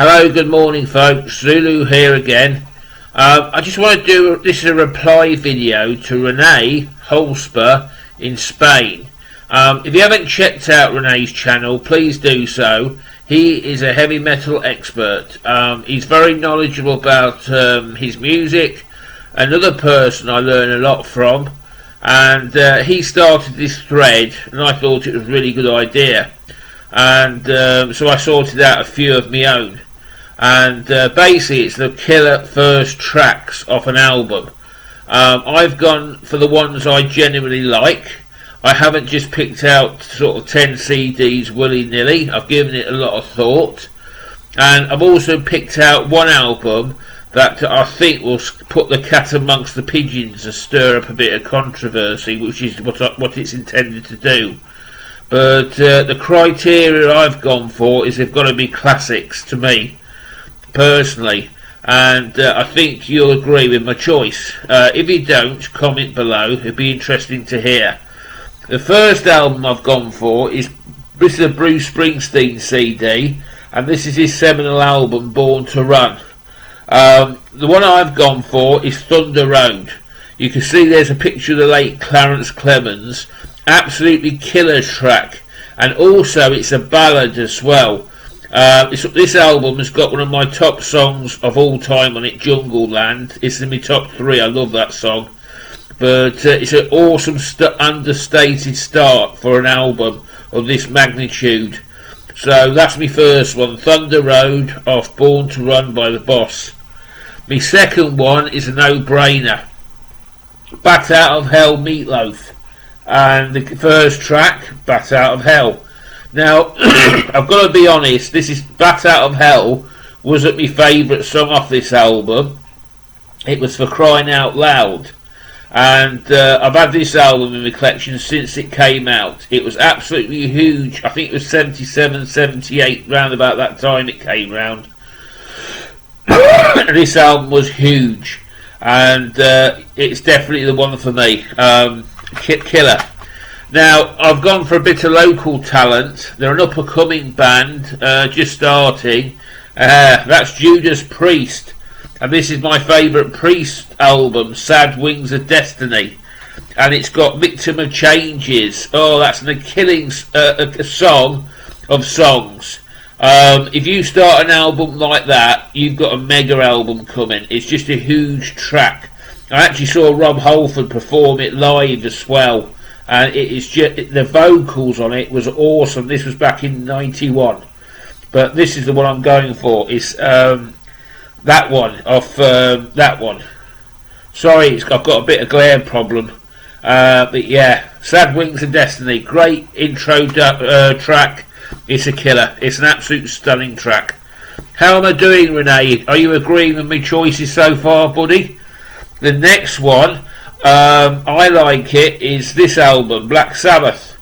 Hello, good morning folks, Zulu here again. I just want to do, this is a reply video to RENE in Spain. If you haven't checked out RENE's channel, please do so. He is a heavy metal expert. He's very knowledgeable about his music. Another person I learn a lot from, and he started this thread and I thought it was a really good idea, and so I sorted out a few of my own, and basically it's the killer first tracks off an album. I've gone for the ones I genuinely like. I haven't just picked out sort of 10 CDs willy-nilly. I've given it a lot of thought, and I've also picked out one album that I think will put the cat amongst the pigeons and stir up a bit of controversy, which is what it's intended to do. But the criteria I've gone for is they've got to be classics to me, personally, and I think you'll agree with my choice. If you don't, comment below, it'd be interesting to hear. The first album I've gone for is, this is a Bruce Springsteen CD, and this is his seminal album, Born to Run. The one I've gone for is Thunder Road. You can see there's a picture of the late Clarence Clemens. Absolutely killer track, and also it's a ballad as well. This album has got one of my top songs of all time on it, Jungle Land. It's in my top 3. I love that song, but it's an awesome understated start for an album of this magnitude. So that's my first one, Thunder Road off Born to Run by the Boss. My second one is a no-brainer, Bat Out of Hell Meatloaf, and the first track, Bat Out of Hell. Now I've got to be honest, this is Bat Out of Hell wasn't my favourite song off this album. It was For Crying Out Loud, and I've had this album in my collection since it came out. It was absolutely huge. I think it was 77, 78, round about that time it came round. This album was huge, and it's definitely the one for me. Killer. Now I've gone for a bit of local talent. They're an up-and-coming band, just starting. That's Judas Priest, and this is my favourite Priest album, Sad Wings of Destiny, and it's got Victim of Changes. Oh, that's a killing a song of songs. If you start an album like that, you've got a mega album coming. It's just a huge track. I actually saw Rob Halford perform it live as well, and it is just, the vocals on it was awesome. This was back in '91, but this is the one I'm going for. It's that one off that one. Sorry, I've got a bit of glare problem, but yeah, Sad Wings of Destiny, great intro track. It's a killer. It's an absolute stunning track. How am I doing, RENE? Are you agreeing with my choices so far, buddy? The next one, I like it, is this album, Black Sabbath,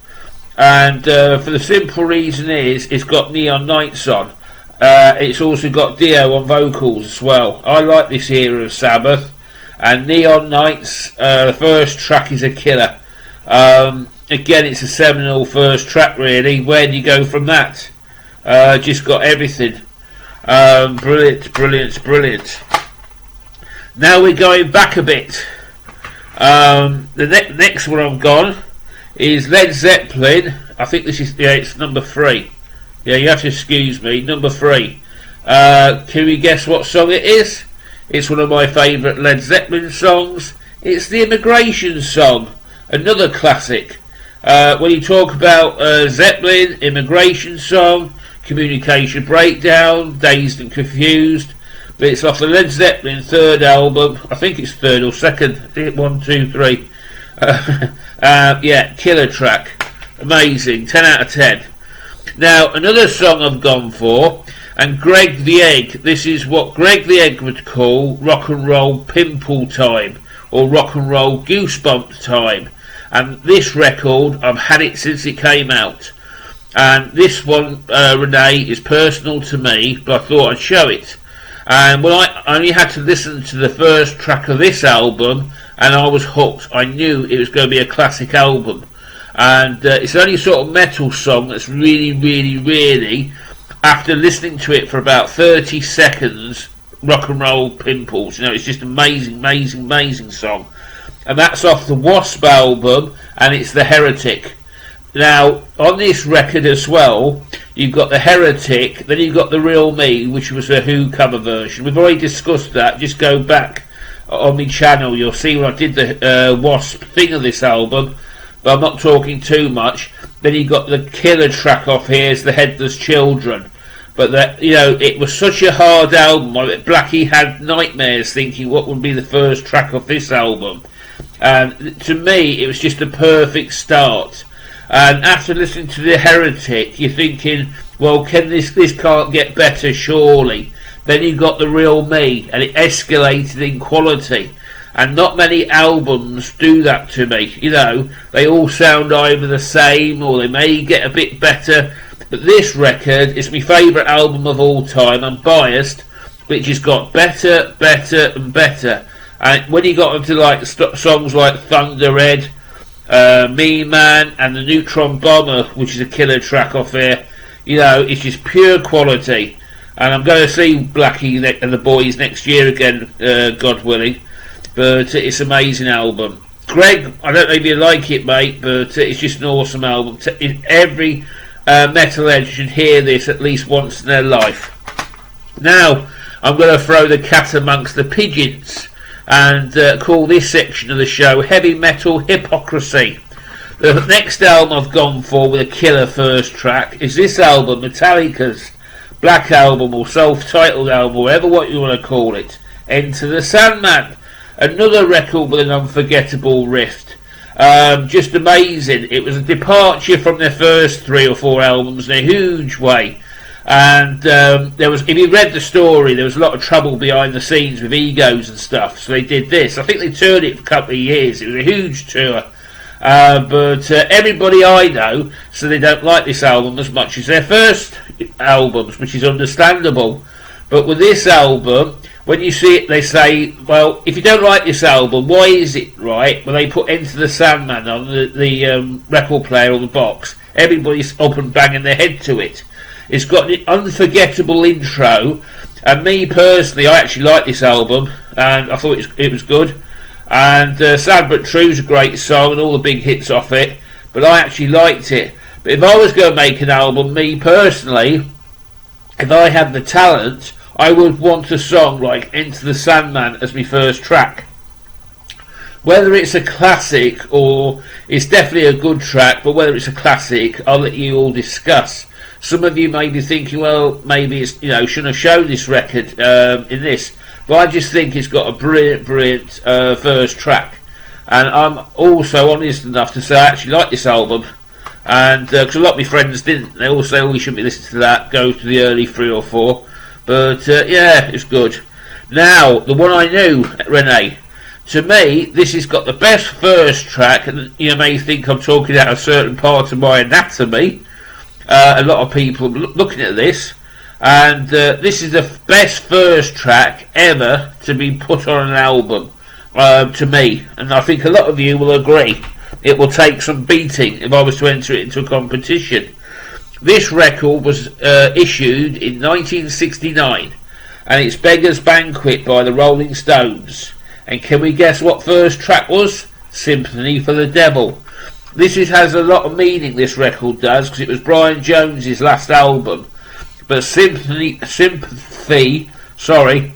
and for the simple reason is it's got Neon Nights on. It's also got Dio on vocals as well. I like this era of Sabbath, and Neon Nights, the first track is a killer. Again, it's a seminal first track really. Where do you go from that? Just got everything. Brilliant, brilliant, brilliant. Now we're going back a bit. The next one I've gone is Led Zeppelin. I think this is, yeah, it's number 3. Yeah, you have to excuse me, number 3. Can you guess what song it is? It's one of my favourite Led Zeppelin songs. It's the Immigration Song, another classic. When you talk about Zeppelin, Immigration Song, Communication Breakdown, Dazed and Confused, but it's off the Led Zeppelin third album. I think it's third or second. 1, 2, 3. Yeah, killer track, amazing, 10 out of 10. Now another song I've gone for, and Greg the Egg. This is what Greg the Egg would call rock and roll pimple time, or rock and roll goosebump time. And this record, I've had it since it came out, and this one, RENE, is personal to me, but I thought I'd show it. And when I only had to listen to the first track of this album, and I was hooked. I knew it was going to be a classic album, and it's the only sort of metal song that's really, really, really after listening to it for about 30 seconds, Rock and Roll Pimples. You know, it's just amazing, amazing, amazing song. And that's off the W.A.S.P album, and it's The Heretic. Now, on this record as well, you've got The Heretic, then you've got The Real Me, which was a Who cover version. We've already discussed that. Just go back on my channel, you'll see when I did the W.A.S.P thing of this album, but I'm not talking too much. Then you got the killer track off here, is The Headless Children. But that, you know, it was such a hard album. Blackie had nightmares thinking what would be the first track off this album. And to me, it was just a perfect start. And after listening to The Heretic, you're thinking, well, this can't get better, surely. Then you got The Real Me, and it escalated in quality. And not many albums do that to me. You know, they all sound either the same, or they may get a bit better. But this record is my favourite album of all time. I'm biased, which has got better, better, and better. And when you got into like songs like Thunder Red, Me Man, and The Neutron Bomber, which is a killer track off here, you know, it's just pure quality. And I'm going to see Blackie and the boys next year again, God willing. But it's an amazing album. Greg, I don't know if you like it, mate, but it's just an awesome album. Every metalhead should hear this at least once in their life. Now, I'm going to throw the cat amongst the pigeons and call this section of the show Heavy Metal Hypocrisy. The next album I've gone for with a killer first track is this album, Metallica's Black Album or self-titled album, whatever what you want to call it, Enter the Sandman. Another record with an unforgettable riff. Just amazing. It was a departure from their first 3 or 4 albums in a huge way. And there was, if you read the story, there was a lot of trouble behind the scenes with egos and stuff. So they did this. I think they toured it for a couple of years. It was a huge tour. But everybody I know, so they don't like this album as much as their first albums, which is understandable. But with this album, when you see it, they say, well, if you don't like this album, why is it right? When they put Enter the Sandman on the record player or the box, everybody's up and banging their head to it. It's got an unforgettable intro, and me personally, I actually like this album, and I thought it was good. And Sad But True is a great song, and all the big hits off it, but I actually liked it. But if I was going to make an album, me personally, if I had the talent, I would want a song like Enter the Sandman as my first track. Whether it's a classic or it's definitely a good track, but whether it's a classic, I'll let you all discuss. Some of you may be thinking, well, maybe it's, you know, shouldn't have shown this record in this. But I just think it's got a brilliant, brilliant first track. And I'm also honest enough to say I actually like this album. And because a lot of my friends didn't. They all say, oh, we shouldn't be listening to that. Go to the early 3 or 4. But yeah, it's good. Now, the one I knew, RENE. To me, this has got the best first track. And you may think I'm talking out a certain part of my anatomy. A lot of people are looking at this. And this is the best first track ever to be put on an album, to me. And I think a lot of you will agree. It will take some beating if I was to enter it into a competition. This record was issued in 1969, and it's Beggar's Banquet by the Rolling Stones. And can we guess what first track was? Sympathy for the Devil. This has a lot of meaning, this record does, because it was Brian Jones's last album. But Sympathy, sorry,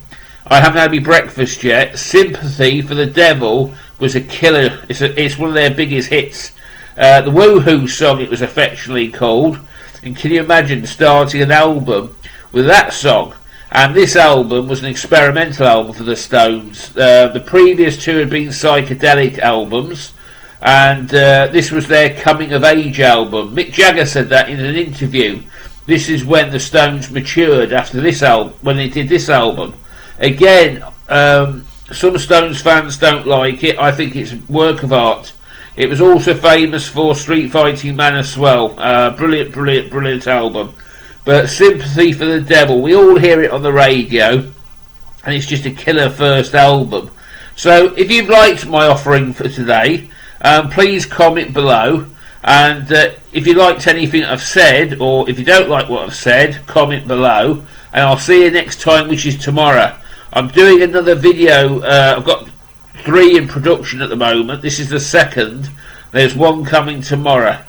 I haven't had my breakfast yet. Sympathy for the Devil was a killer. It's one of their biggest hits. The Woohoo song, it was affectionately called. And can you imagine starting an album with that song? And this album was an experimental album for the Stones. The previous 2 had been psychedelic albums, and this was their coming of age album. Mick Jagger said that in an interview. This is when the Stones matured after this album, when they did this album. Again, some Stones fans don't like it. I think it's a work of art. It was also famous for Street Fighting Man as well. Brilliant, brilliant, brilliant album. But Sympathy for the Devil, we all hear it on the radio, and it's just a killer first album. So if you've liked my offering for today, please comment below. And if you liked anything I've said, or if you don't like what I've said, comment below. And I'll see you next time, which is tomorrow. I'm doing another video. I've got 3 in production at the moment. This is the second. There's one coming tomorrow.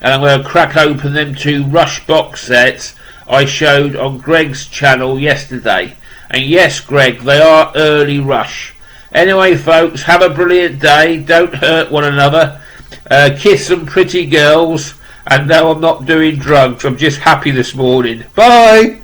And I'm going to crack open them 2 Rush box sets I showed on Greg's channel yesterday. And yes, Greg, they are early Rush. Anyway, folks, have a brilliant day. Don't hurt one another. Kiss some pretty girls. And no, I'm not doing drugs. I'm just happy this morning. Bye!